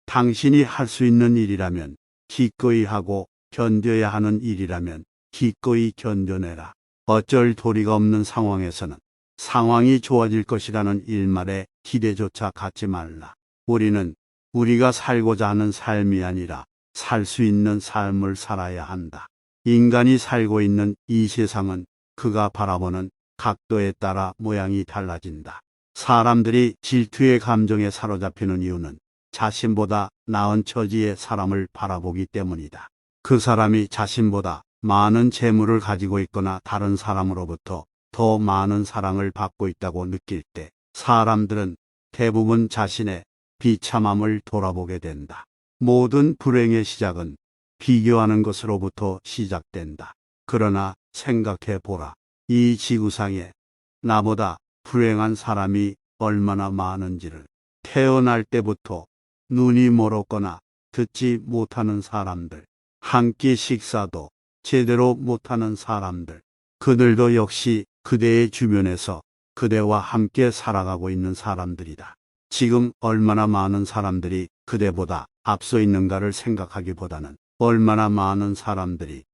당신이 할 수 있는 일이라면 기꺼이 하고 견뎌야 하는 일이라면 기꺼이 견뎌내라. 어쩔 도리가 없는 상황에서는 상황이 좋아질 것이라는 일말의 기대조차 갖지 말라. 우리는 우리가 살고자 하는 삶이 아니라 살 수 있는 삶을 살아야 한다. 인간이 살고 있는 이 세상은 그가 바라보는 각도에 따라 모양이 달라진다. 사람들이 질투의 감정에 사로잡히는 이유는 자신보다 나은 처지의 사람을 바라보기 때문이다. 그 사람이 자신보다 많은 재물을 가지고 있거나 다른 사람으로부터 더 많은 사랑을 받고 있다고 느낄 때 사람들은 대부분 자신의 비참함을 돌아보게 된다. 모든 불행의 시작은 비교하는 것으로부터 시작된다. 그러나 생각해 보라. 이 지구상에 나보다 불행한 사람이 얼마나 많은지를. 태어날 때부터 눈이 멀었거나 듣지 못하는 사람들, 한 끼 식사도 제대로 못하는 사람들, 그들도 역시 그대의 주변에서 그대와 함께 살아가고 있는 사람들이다. 지금 얼마나 많은 사람들이 그대보다 앞서 있는가를 생각하기보다는 얼마나 많은 사람들이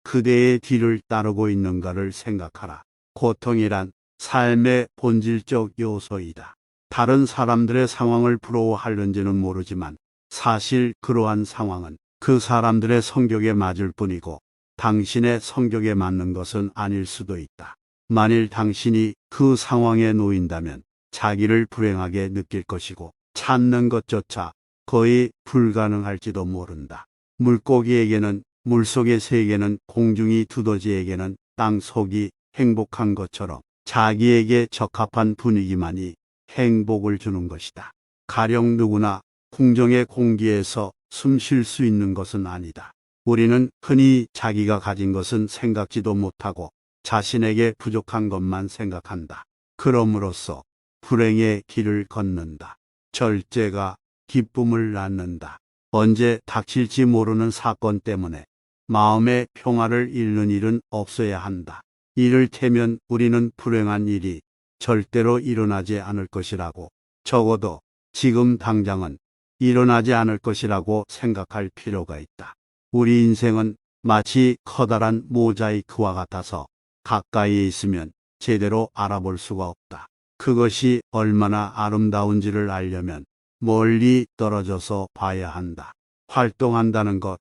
그대의 뒤를 따르고 있는가를 생각하라. 고통이란 삶의 본질적 요소이다. 다른 사람들의 상황을 부러워하는지는 모르지만 사실 그러한 상황은 그 사람들의 성격에 맞을 뿐이고 당신의 성격에 맞는 것은 아닐 수도 있다. 만일 당신이 그 상황에 놓인다면 자기를 불행하게 느낄 것이고 찾는 것조차 거의 불가능할지도 모른다. 물고기에게는 물속의 세계는 공중이 두더지에게는 땅속이 행복한 것처럼 자기에게 적합한 분위기만이 행복을 주는 것이다. 가령 누구나 궁정의 공기에서 숨 쉴 수 있는 것은 아니다. 우리는 흔히 자기가 가진 것은 생각지도 못하고 자신에게 부족한 것만 생각한다. 그럼으로써 불행의 길을 걷는다. 절제가 기쁨을 낳는다. 언제 닥칠지 모르는 사건 때문에 마음의 평화를 잃는 일은 없어야 한다. 이를테면 우리는 불행한 일이 절대로 일어나지 않을 것이라고, 적어도 지금 당장은 일어나지 않을 것이라고 생각할 필요가 있다. 우리 인생은 마치 커다란 모자이크와 같아서 가까이에 있으면 제대로 알아볼 수가 없다. 그것이 얼마나 아름다운지를 알려면 멀리 떨어져서 봐야 한다. 활동한다는 것,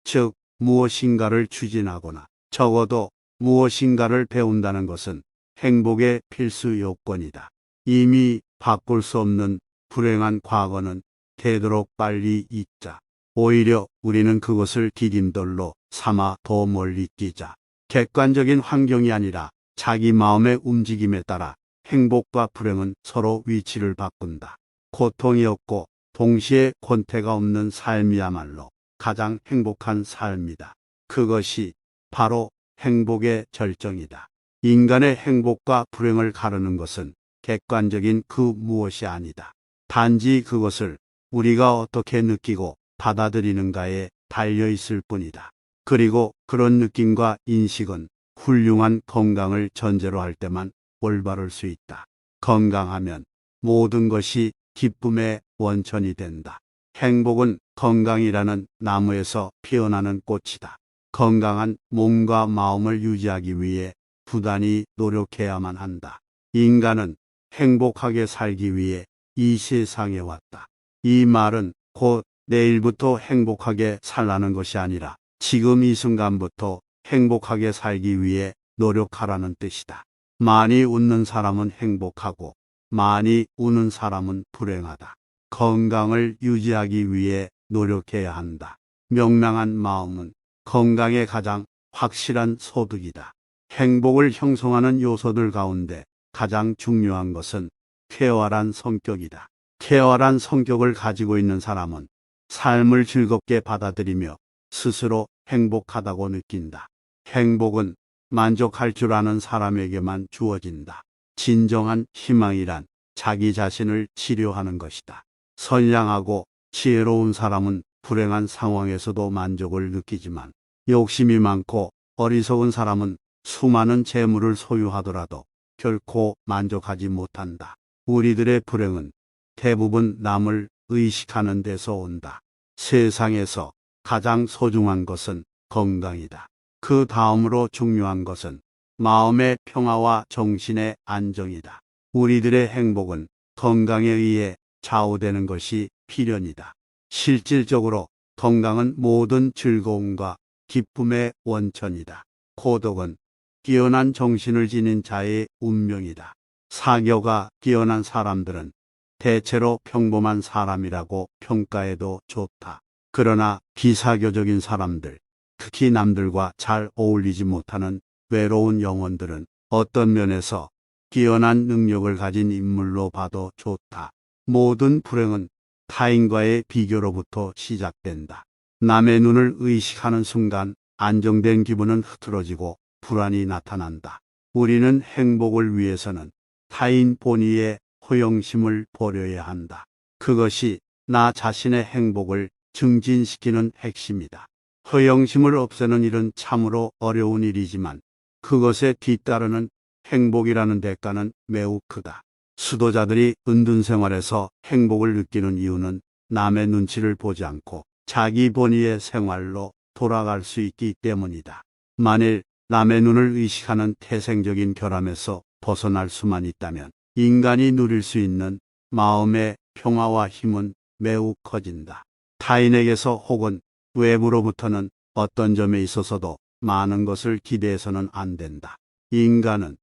즉 무엇인가를 추진하거나 적어도 무엇인가를 배운다는 것은 행복의 필수 요건이다. 이미 바꿀 수 없는 불행한 과거는 되도록 빨리 잊자. 오히려 우리는 그것을 디딤돌로 삼아 더 멀리 뛰자. 객관적인 환경이 아니라 자기 마음의 움직임에 따라 행복과 불행은 서로 위치를 바꾼다. 고통이 없고 동시에 권태가 없는 삶이야말로 가장 행복한 삶이다. 그것이 바로 행복의 절정이다. 인간의 행복과 불행을 가르는 것은 객관적인 그 무엇이 아니다. 단지 그것을 우리가 어떻게 느끼고 받아들이는가에 달려 있을 뿐이다. 그리고 그런 느낌과 인식은 훌륭한 건강을 전제로 할 때만 올바를 수 있다. 건강하면 모든 것이 기쁨의 원천이 된다. 행복은 건강이라는 나무에서 피어나는 꽃이다. 건강한 몸과 마음을 유지하기 위해 부단히 노력해야만 한다. 인간은 행복하게 살기 위해 이 세상에 왔다. 이 말은 곧 내일부터 행복하게 살라는 것이 아니라 지금 이 순간부터 행복하게 살기 위해 노력하라는 뜻이다. 많이 웃는 사람은 행복하고 많이 우는 사람은 불행하다. 건강을 유지하기 위해 노력해야 한다. 명랑한 마음은 건강의 가장 확실한 소득이다. 행복을 형성하는 요소들 가운데 가장 중요한 것은 쾌활한 성격이다. 쾌활한 성격을 가지고 있는 사람은 삶을 즐겁게 받아들이며 스스로 행복하다고 느낀다. 행복은 만족할 줄 아는 사람에게만 주어진다. 진정한 희망이란 자기 자신을 치료하는 것이다. 선량하고 지혜로운 사람은 불행한 상황에서도 만족을 느끼지만 욕심이 많고 어리석은 사람은 수많은 재물을 소유하더라도 결코 만족하지 못한다. 우리들의 불행은 대부분 남을 의식하는 데서 온다. 세상에서 가장 소중한 것은 건강이다. 그 다음으로 중요한 것은 마음의 평화와 정신의 안정이다. 우리들의 행복은 건강에 의해 좌우되는 것이 필연이다. 실질적으로 건강은 모든 즐거움과 기쁨의 원천이다. 고독은 뛰어난 정신을 지닌 자의 운명이다. 사교가 뛰어난 사람들은 대체로 평범한 사람이라고 평가해도 좋다. 그러나 비사교적인 사람들, 특히 남들과 잘 어울리지 못하는 외로운 영혼들은 어떤 면에서 뛰어난 능력을 가진 인물로 봐도 좋다. 모든 불행은 타인과의 비교로부터 시작된다. 남의 눈을 의식하는 순간 안정된 기분은 흐트러지고 불안이 나타난다. 우리는 행복을 위해서는 타인 본의의 허영심을 버려야 한다. 그것이 나 자신의 행복을 증진시키는 핵심이다. 허영심을 없애는 일은 참으로 어려운 일이지만 그것에 뒤따르는 행복이라는 대가는 매우 크다. 수도자들이 은둔 생활에서 행복을 느끼는 이유는 남의 눈치를 보지 않고 자기 본의의 생활로 돌아갈 수 있기 때문이다. 만일 남의 눈을 의식하는 태생적인 결함에서 벗어날 수만 있다면 인간이 누릴 수 있는 마음의 평화와 힘은 매우 커진다. 타인에게서 혹은 외부로부터는 어떤 점에 있어서도 많은 것을 기대해서는 안 된다. 인간은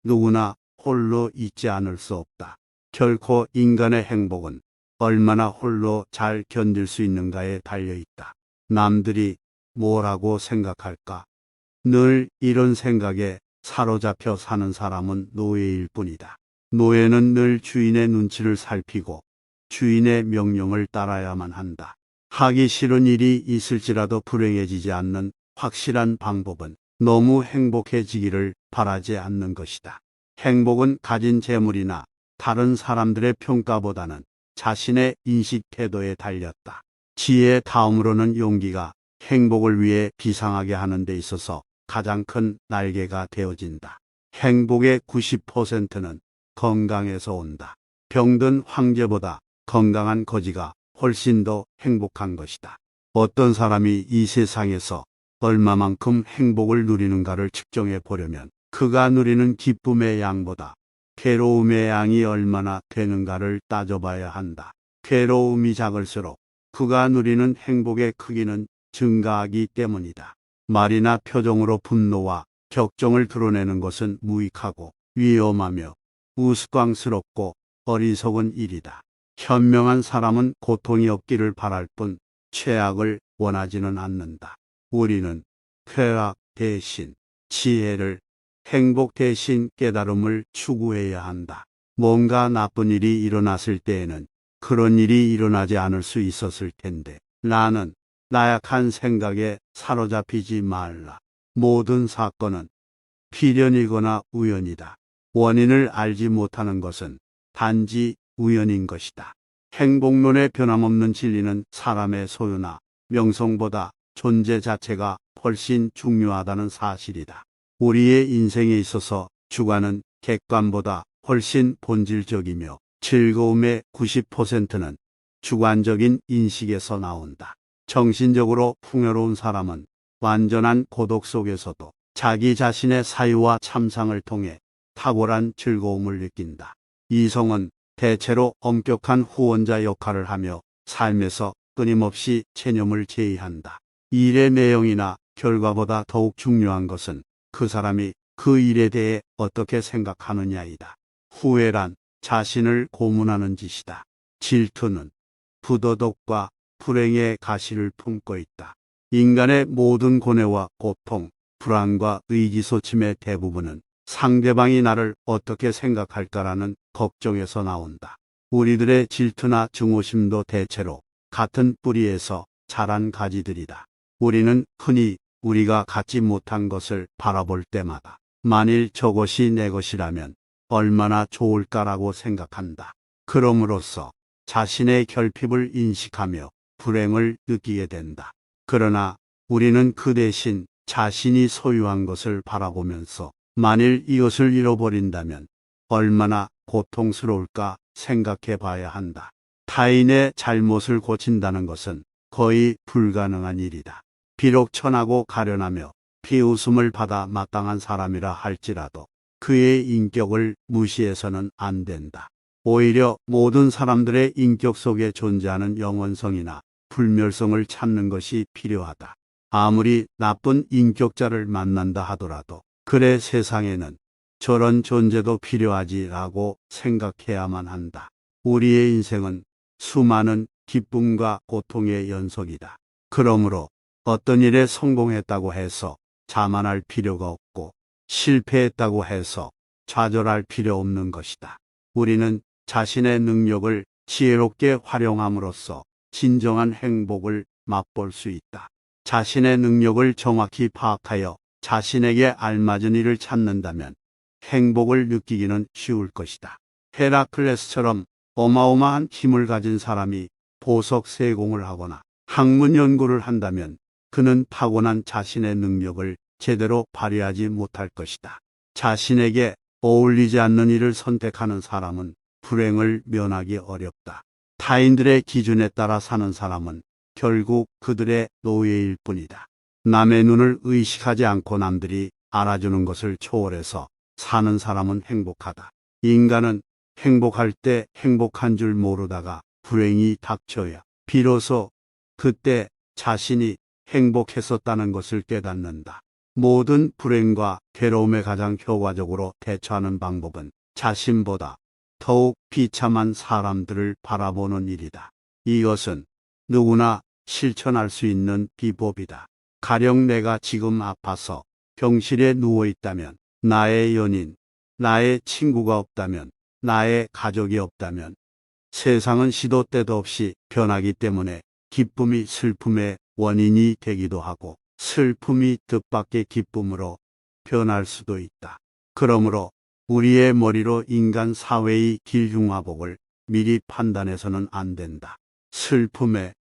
누구나 홀로 있지 않을 수 없다. 결코 인간의 행복은 얼마나 홀로 잘 견딜 수 있는가에 달려 있다. 남들이 뭐라고 생각할까? 늘 이런 생각에 사로잡혀 사는 사람은 노예일 뿐이다. 노예는 늘 주인의 눈치를 살피고 주인의 명령을 따라야만 한다. 하기 싫은 일이 있을지라도 불행해지지 않는 확실한 방법은 너무 행복해지기를 바라지 않는 것이다. 행복은 가진 재물이나 다른 사람들의 평가보다는 자신의 인식 태도에 달렸다. 지혜 다음으로는 용기가 행복을 위해 비상하게 하는 데 있어서 가장 큰 날개가 되어진다. 행복의 90%는 건강에서 온다. 병든 황제보다 건강한 거지가 훨씬 더 행복한 것이다. 어떤 사람이 이 세상에서 얼마만큼 행복을 누리는가를 측정해 보려면 그가 누리는 기쁨의 양보다 괴로움의 양이 얼마나 되는가를 따져봐야 한다. 괴로움이 작을수록 그가 누리는 행복의 크기는 증가하기 때문이다. 말이나 표정으로 분노와 격정을 드러내는 것은 무익하고 위험하며 우스꽝스럽고 어리석은 일이다. 현명한 사람은 고통이 없기를 바랄 뿐 최악을 원하지는 않는다. 우리는 쾌락 대신 지혜를, 행복 대신 깨달음을 추구해야 한다. 뭔가 나쁜 일이 일어났을 때에는 그런 일이 일어나지 않을 수 있었을 텐데 나는 나약한 생각에 사로잡히지 말라. 모든 사건은 필연이거나 우연이다. 원인을 알지 못하는 것은 단지 우연인 것이다. 행복론의 변함없는 진리는 사람의 소유나 명성보다 존재 자체가 훨씬 중요하다는 사실이다. 우리의 인생에 있어서 주관은 객관보다 훨씬 본질적이며 즐거움의 90%는 주관적인 인식에서 나온다. 정신적으로 풍요로운 사람은 완전한 고독 속에서도 자기 자신의 사유와 참상을 통해 탁월한 즐거움을 느낀다. 이성은 대체로 엄격한 후원자 역할을 하며 삶에서 끊임없이 체념을 제의한다. 일의 내용이나 결과보다 더욱 중요한 것은 그 사람이 그 일에 대해 어떻게 생각하느냐이다. 후회란 자신을 고문하는 짓이다. 질투는 부도덕과 불행의 가시를 품고 있다. 인간의 모든 고뇌와 고통, 불안과 의기소침의 대부분은 상대방이 나를 어떻게 생각할까라는 걱정에서 나온다. 우리들의 질투나 증오심도 대체로 같은 뿌리에서 자란 가지들이다. 우리는 흔히 우리가 갖지 못한 것을 바라볼 때마다 만일 저것이 내 것이라면 얼마나 좋을까라고 생각한다. 그럼으로써 자신의 결핍을 인식하며 불행을 느끼게 된다. 그러나 우리는 그 대신 자신이 소유한 것을 바라보면서 만일 이것을 잃어버린다면 얼마나 고통스러울까 생각해 봐야 한다. 타인의 잘못을 고친다는 것은 거의 불가능한 일이다. 비록 천하고 가련하며 비웃음을 받아 마땅한 사람이라 할지라도 그의 인격을 무시해서는 안 된다. 오히려 모든 사람들의 인격 속에 존재하는 영원성이나 불멸성을 찾는 것이 필요하다. 아무리 나쁜 인격자를 만난다 하더라도 그래 세상에는 저런 존재도 필요하지라고 생각해야만 한다. 우리의 인생은 수많은 기쁨과 고통의 연속이다. 그러므로 어떤 일에 성공했다고 해서 자만할 필요가 없고 실패했다고 해서 좌절할 필요 없는 것이다. 우리는 자신의 능력을 지혜롭게 활용함으로써 진정한 행복을 맛볼 수 있다. 자신의 능력을 정확히 파악하여 자신에게 알맞은 일을 찾는다면 행복을 느끼기는 쉬울 것이다. 헤라클레스처럼 어마어마한 힘을 가진 사람이 보석 세공을 하거나 학문 연구를 한다면 그는 타고난 자신의 능력을 제대로 발휘하지 못할 것이다. 자신에게 어울리지 않는 일을 선택하는 사람은 불행을 면하기 어렵다. 타인들의 기준에 따라 사는 사람은 결국 그들의 노예일 뿐이다. 남의 눈을 의식하지 않고 남들이 알아주는 것을 초월해서 사는 사람은 행복하다. 인간은 행복할 때 행복한 줄 모르다가 불행이 닥쳐야 비로소 그때 자신이 행복했었다는 것을 깨닫는다. 모든 불행과 괴로움에 가장 효과적으로 대처하는 방법은 자신보다 더욱 비참한 사람들을 바라보는 일이다. 이것은 누구나 실천할 수 있는 비법이다. 가령 내가 지금 아파서 병실에 누워 있다면, 나의 연인, 나의 친구가 없다면, 나의 가족이 없다면 세상은 시도 때도 없이 변하기 때문에 기쁨이 슬픔의 원인이 되기도 하고 슬픔이 뜻밖의 기쁨으로 변할 수도 있다. 그러므로 우리의 머리로 인간 사회의 길흉화복을 미리 판단해서는 안 된다. 슬픔에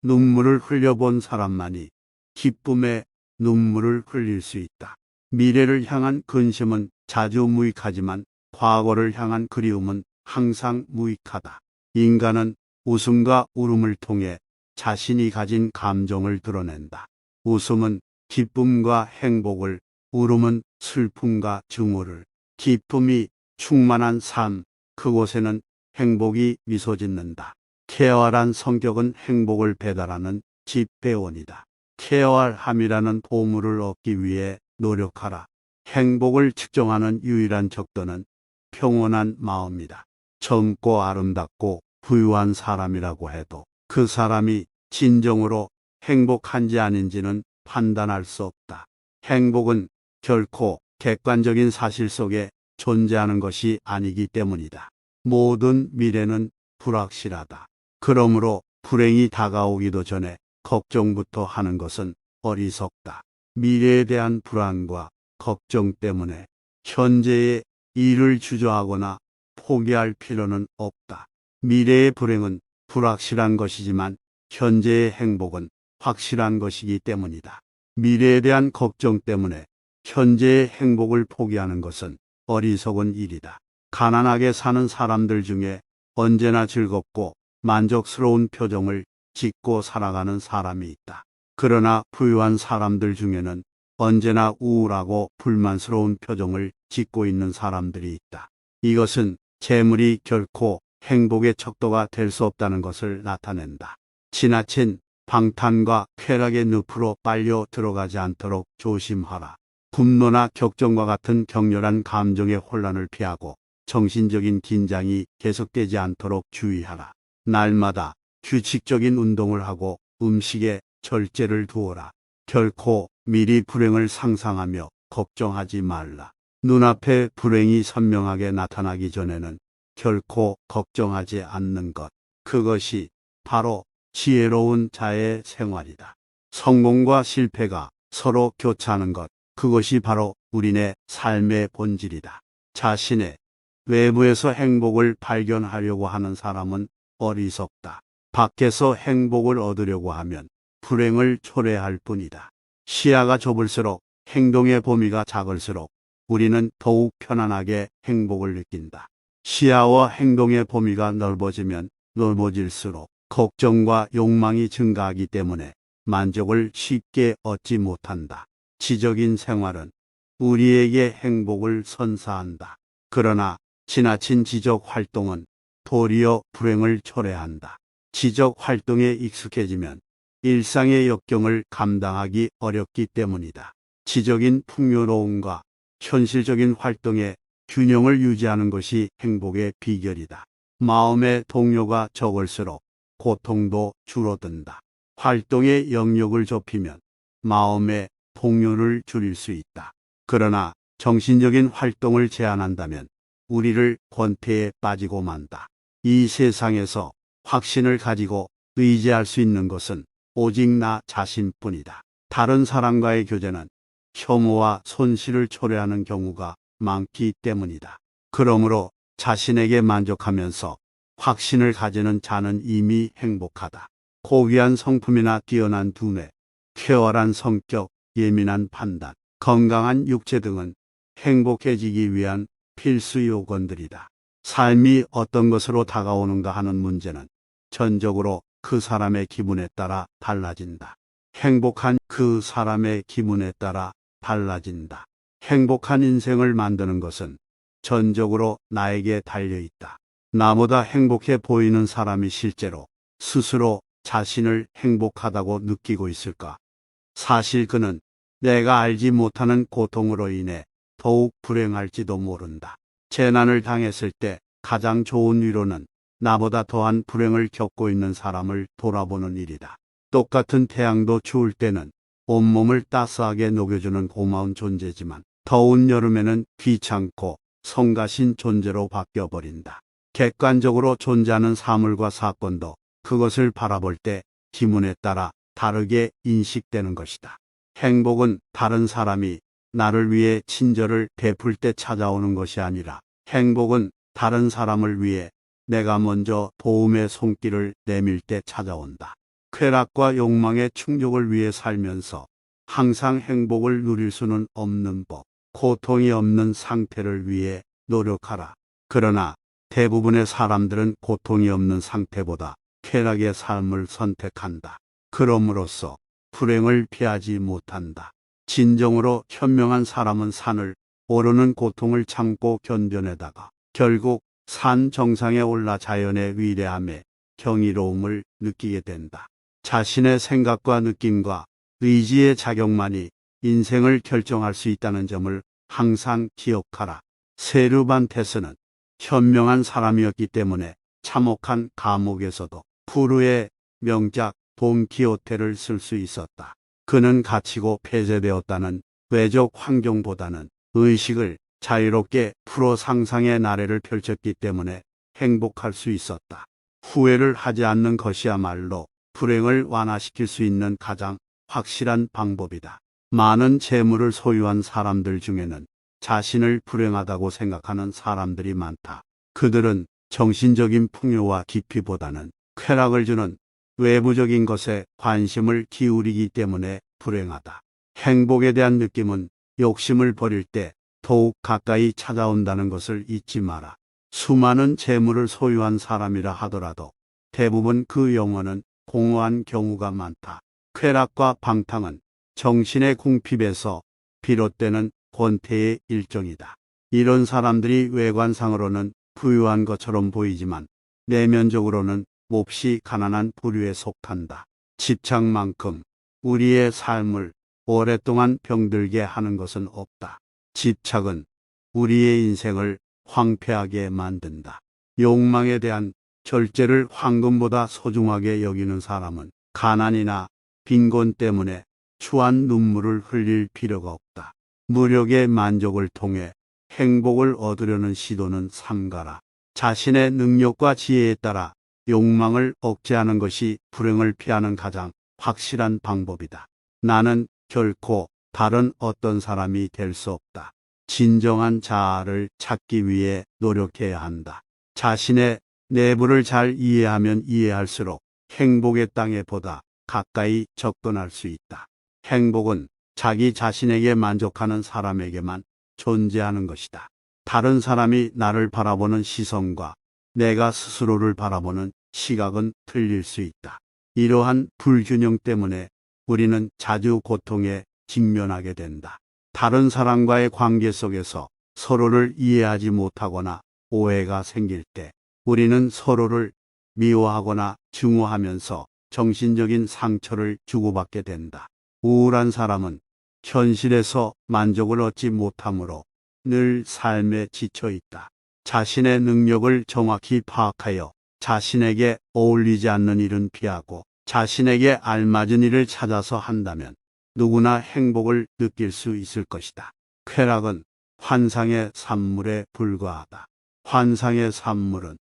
눈물을 흘려본 사람만이 기쁨에 눈물을 흘릴 수 있다. 미래를 향한 근심은 자주 무익하지만 과거를 향한 그리움은 항상 무익하다. 인간은 웃음과 울음을 통해 자신이 가진 감정을 드러낸다. 웃음은 기쁨과 행복을, 울음은 슬픔과 증오를, 기쁨이 충만한 삶, 그곳에는 행복이 미소 짓는다. 쾌활한 성격은 행복을 배달하는 집배원이다. 쾌활함이라는 보물을 얻기 위해 노력하라. 행복을 측정하는 유일한 척도는 평온한 마음이다. 젊고 아름답고 부유한 사람이라고 해도 그 사람이 진정으로 행복한지 아닌지는 판단할 수 없다. 행복은 결코 객관적인 사실 속에 존재하는 것이 아니기 때문이다. 모든 미래는 불확실하다. 그러므로 불행이 다가오기도 전에 걱정부터 하는 것은 어리석다. 미래에 대한 불안과 걱정 때문에 현재의 일을 주저하거나 포기할 필요는 없다. 미래의 불행은 불확실한 것이지만 현재의 행복은 확실한 것이기 때문이다. 미래에 대한 걱정 때문에 현재의 행복을 포기하는 것은 어리석은 일이다. 가난하게 사는 사람들 중에 언제나 즐겁고 만족스러운 표정을 짓고 살아가는 사람이 있다. 그러나 부유한 사람들 중에는 언제나 우울하고 불만스러운 표정을 짓고 있는 사람들이 있다. 이것은 재물이 결코 행복의 척도가 될 수 없다는 것을 나타낸다. 지나친 방탄과 쾌락의 늪으로 빨려 들어가지 않도록 조심하라. 분노나 격정과 같은 격렬한 감정의 혼란을 피하고 정신적인 긴장이 계속되지 않도록 주의하라. 날마다 규칙적인 운동을 하고 음식에 절제를 두어라. 결코 미리 불행을 상상하며 걱정하지 말라. 눈앞에 불행이 선명하게 나타나기 전에는 결코 걱정하지 않는 것. 그것이 바로 지혜로운 자의 생활이다. 성공과 실패가 서로 교차하는 것. 그것이 바로 우리네 삶의 본질이다. 자신의 외부에서 행복을 발견하려고 하는 사람은 어리석다. 밖에서 행복을 얻으려고 하면 불행을 초래할 뿐이다. 시야가 좁을수록 행동의 범위가 작을수록 우리는 더욱 편안하게 행복을 느낀다. 시야와 행동의 범위가 넓어지면 넓어질수록 걱정과 욕망이 증가하기 때문에 만족을 쉽게 얻지 못한다. 지적인 생활은 우리에게 행복을 선사한다. 그러나 지나친 지적 활동은 도리어 불행을 초래한다. 지적 활동에 익숙해지면 일상의 역경을 감당하기 어렵기 때문이다. 지적인 풍요로움과 현실적인 활동의 균형을 유지하는 것이 행복의 비결이다. 마음의 동요가 적을수록 고통도 줄어든다. 활동의 영역을 좁히면 마음의 동요를 줄일 수 있다. 그러나 정신적인 활동을 제한한다면 우리를 권태에 빠지고 만다. 이 세상에서 확신을 가지고 의지할 수 있는 것은 오직 나 자신뿐이다. 다른 사람과의 교제는 혐오와 손실을 초래하는 경우가 많기 때문이다. 그러므로 자신에게 만족하면서 확신을 가지는 자는 이미 행복하다. 고귀한 성품이나 뛰어난 두뇌, 쾌활한 성격, 예민한 판단, 건강한 육체 등은 행복해지기 위한 필수 요건들이다. 삶이 어떤 것으로 다가오는가 하는 문제는 전적으로 그 사람의 기분에 따라 달라진다. 행복한 그 사람의 기분에 따라 달라진다. 행복한 인생을 만드는 것은 전적으로 나에게 달려있다. 나보다 행복해 보이는 사람이 실제로 스스로 자신을 행복하다고 느끼고 있을까? 사실 그는 내가 알지 못하는 고통으로 인해 더욱 불행할지도 모른다. 재난을 당했을 때 가장 좋은 위로는 나보다 더한 불행을 겪고 있는 사람을 돌아보는 일이다. 똑같은 태양도 추울 때는 온몸을 따스하게 녹여주는 고마운 존재지만 더운 여름에는 귀찮고 성가신 존재로 바뀌어버린다. 객관적으로 존재하는 사물과 사건도 그것을 바라볼 때 기분에 따라 다르게 인식되는 것이다. 행복은 다른 사람이 나를 위해 친절을 베풀 때 찾아오는 것이 아니라 행복은 다른 사람을 위해 내가 먼저 도움의 손길을 내밀 때 찾아온다. 쾌락과 욕망의 충족을 위해 살면서 항상 행복을 누릴 수는 없는 법, 고통이 없는 상태를 위해 노력하라. 그러나 대부분의 사람들은 고통이 없는 상태보다 쾌락의 삶을 선택한다. 그럼으로써 불행을 피하지 못한다. 진정으로 현명한 사람은 산을 오르는 고통을 참고 견뎌내다가 결국 산 정상에 올라 자연의 위대함에 경이로움을 느끼게 된다. 자신의 생각과 느낌과 의지의 작용만이 인생을 결정할 수 있다는 점을 항상 기억하라. 세르반테스는 현명한 사람이었기 때문에 참혹한 감옥에서도 프루의 명작 돈키호테를 쓸 수 있었다. 그는 갇히고 폐쇄되었다는 외적 환경보다는 의식을 자유롭게 풀어 상상의 나래를 펼쳤기 때문에 행복할 수 있었다. 후회를 하지 않는 것이야말로 불행을 완화시킬 수 있는 가장 확실한 방법이다. 많은 재물을 소유한 사람들 중에는 자신을 불행하다고 생각하는 사람들이 많다. 그들은 정신적인 풍요와 깊이보다는 쾌락을 주는 외부적인 것에 관심을 기울이기 때문에 불행하다. 행복에 대한 느낌은 욕심을 버릴 때 더욱 가까이 찾아온다는 것을 잊지 마라. 수많은 재물을 소유한 사람이라 하더라도 대부분 그 영혼은 공허한 경우가 많다. 쾌락과 방탕은 정신의 궁핍에서 비롯되는 권태의 일종이다. 이런 사람들이 외관상으로는 부유한 것처럼 보이지만 내면적으로는 몹시 가난한 부류에 속한다. 집착만큼 우리의 삶을 오랫동안 병들게 하는 것은 없다. 집착은 우리의 인생을 황폐하게 만든다. 욕망에 대한 절제를 황금보다 소중하게 여기는 사람은 가난이나 빈곤 때문에 추한 눈물을 흘릴 필요가 없다. 무력의 만족을 통해 행복을 얻으려는 시도는 삼가라. 자신의 능력과 지혜에 따라 욕망을 억제하는 것이 불행을 피하는 가장 확실한 방법이다. 나는 결코 다른 어떤 사람이 될 수 없다. 진정한 자아를 찾기 위해 노력해야 한다. 자신의 내부를 잘 이해하면 이해할수록 행복의 땅에 보다 가까이 접근할 수 있다. 행복은 자기 자신에게 만족하는 사람에게만 존재하는 것이다. 다른 사람이 나를 바라보는 시선과 내가 스스로를 바라보는 시각은 틀릴 수 있다. 이러한 불균형 때문에 우리는 자주 고통에 직면하게 된다. 다른 사람과의 관계 속에서 서로를 이해하지 못하거나 오해가 생길 때 우리는 서로를 미워하거나 증오하면서 정신적인 상처를 주고받게 된다. 우울한 사람은 현실에서 만족을 얻지 못하므로 늘 삶에 지쳐 있다. 자신의 능력을 정확히 파악하여 자신에게 어울리지 않는 일은 피하고 자신에게 알맞은 일을 찾아서 한다면 누구나 행복을 느낄 수 있을 것이다. 쾌락은 환상의 산물에 불과하다. 환상의 산물은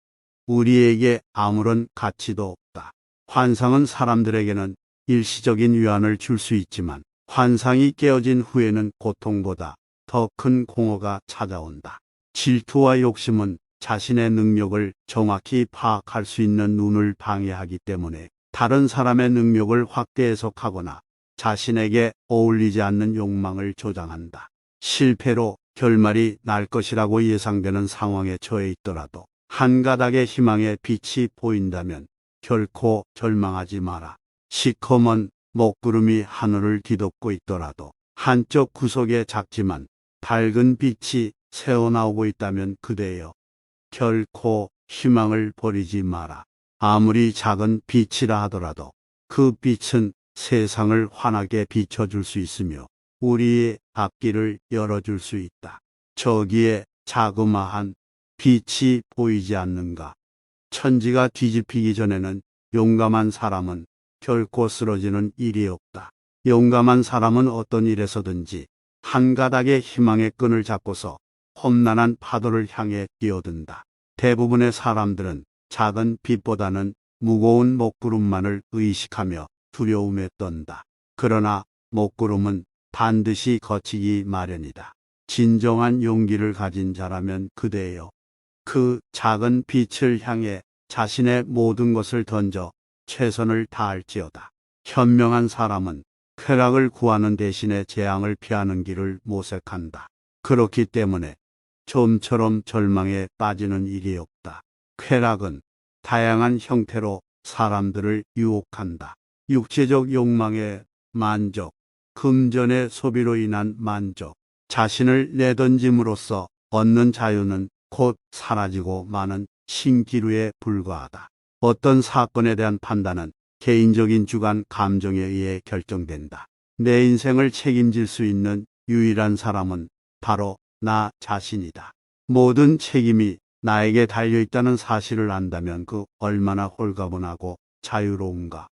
우리에게 아무런 가치도 없다. 환상은 사람들에게는 일시적인 위안을 줄 수 있지만 환상이 깨어진 후에는 고통보다 더 큰 공허가 찾아온다. 질투와 욕심은 자신의 능력을 정확히 파악할 수 있는 눈을 방해하기 때문에 다른 사람의 능력을 확대 해석하거나 자신에게 어울리지 않는 욕망을 조장한다. 실패로 결말이 날 것이라고 예상되는 상황에 처해 있더라도 한 가닥의 희망의 빛이 보인다면 결코 절망하지 마라. 시커먼 먹구름이 하늘을 뒤덮고 있더라도 한쪽 구석에 작지만 밝은 빛이 새어나오고 있다면 그대여 결코 희망을 버리지 마라. 아무리 작은 빛이라 하더라도 그 빛은 세상을 환하게 비춰줄 수 있으며 우리의 앞길을 열어줄 수 있다. 저기에 자그마한 빛이 보이지 않는가? 천지가 뒤집히기 전에는 용감한 사람은 결코 쓰러지는 일이 없다. 용감한 사람은 어떤 일에서든지 한 가닥의 희망의 끈을 잡고서 험난한 파도를 향해 뛰어든다. 대부분의 사람들은 작은 빛보다는 무거운 먹구름만을 의식하며 두려움에 떤다. 그러나 먹구름은 반드시 거치기 마련이다. 진정한 용기를 가진 자라면 그대여 그 작은 빛을 향해 자신의 모든 것을 던져 최선을 다할지어다. 현명한 사람은 쾌락을 구하는 대신에 재앙을 피하는 길을 모색한다. 그렇기 때문에 좀처럼 절망에 빠지는 일이 없다. 쾌락은 다양한 형태로 사람들을 유혹한다. 육체적 욕망의 만족, 금전의 소비로 인한 만족, 자신을 내던짐으로써 얻는 자유는 곧 사라지고 마는 신기루에 불과하다. 어떤 사건에 대한 판단은 개인적인 주관 감정에 의해 결정된다. 내 인생을 책임질 수 있는 유일한 사람은 바로 나 자신이다. 모든 책임이 나에게 달려있다는 사실을 안다면 그 얼마나 홀가분하고 자유로운가.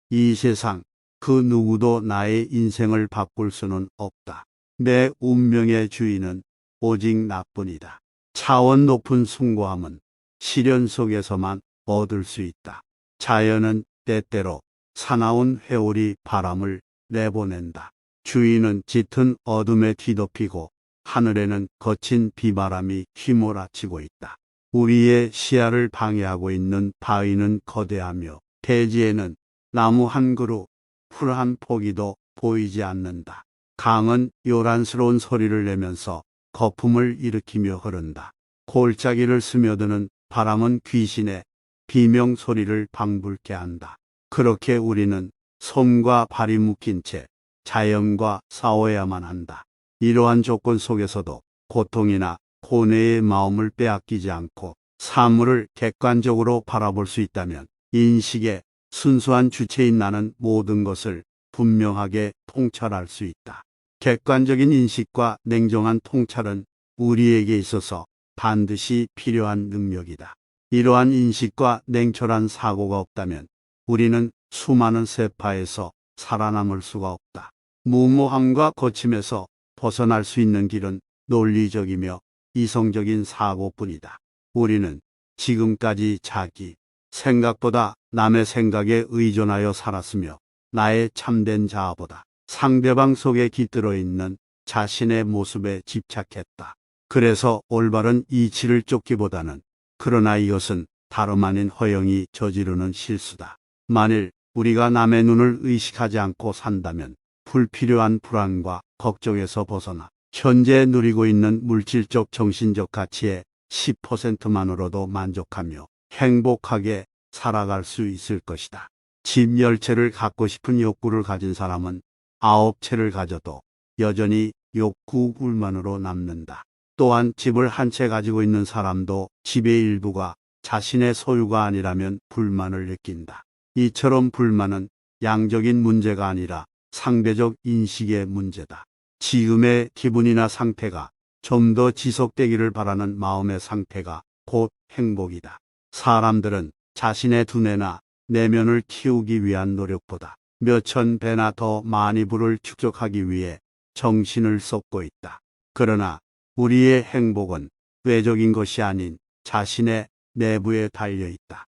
이 세상 그 누구도 나의 인생을 바꿀 수는 없다. 내 운명의 주인은 오직 나뿐이다. 차원 높은 숭고함은 시련 속에서만 얻을 수 있다. 자연은 때때로 사나운 회오리 바람을 내보낸다. 주인은 짙은 어둠에 뒤덮이고 하늘에는 거친 비바람이 휘몰아치고 있다. 우리의 시야를 방해하고 있는 바위는 거대하며 대지에는 나무 한 그루, 풀 한 포기도 보이지 않는다. 강은 요란스러운 소리를 내면서 거품을 일으키며 흐른다. 골짜기를 스며드는 바람은 귀신의 비명 소리를 방불케 한다. 그렇게 우리는 손과 발이 묶인 채 자연과 싸워야만 한다. 이러한 조건 속에서도 고통이나 고뇌의 마음을 빼앗기지 않고 사물을 객관적으로 바라볼 수 있다면 인식의 순수한 주체인 나는 모든 것을 분명하게 통찰할 수 있다. 객관적인 인식과 냉정한 통찰은 우리에게 있어서 반드시 필요한 능력이다. 이러한 인식과 냉철한 사고가 없다면 우리는 수많은 세파에서 살아남을 수가 없다. 무모함과 거침에서 벗어날 수 있는 길은 논리적이며 이성적인 사고뿐이다. 우리는 지금까지 자기 생각보다 남의 생각에 의존하여 살았으며 나의 참된 자아보다 상대방 속에 깃들어 있는 자신의 모습에 집착했다. 그래서 올바른 이치를 쫓기보다는 그러나 이것은 다름 아닌 허영이 저지르는 실수다. 만일 우리가 남의 눈을 의식하지 않고 산다면 불필요한 불안과 걱정에서 벗어나 현재 누리고 있는 물질적 정신적 가치의 10%만으로도 만족하며 행복하게 살아갈 수 있을 것이다. 집 10채를 갖고 싶은 욕구를 가진 사람은 9채를 가져도 여전히 욕구 불만으로 남는다. 또한 집을 한 채 가지고 있는 사람도 집의 일부가 자신의 소유가 아니라면 불만을 느낀다. 이처럼 불만은 양적인 문제가 아니라 상대적 인식의 문제다. 지금의 기분이나 상태가 좀 더 지속되기를 바라는 마음의 상태가 곧 행복이다. 사람들은 자신의 두뇌나 내면을 키우기 위한 노력보다 몇천 배나 더 많이 부를 축적하기 위해 정신을 쏟고 있다. 그러나 우리의 행복은 외적인 것이 아닌 자신의 내부에 달려 있다.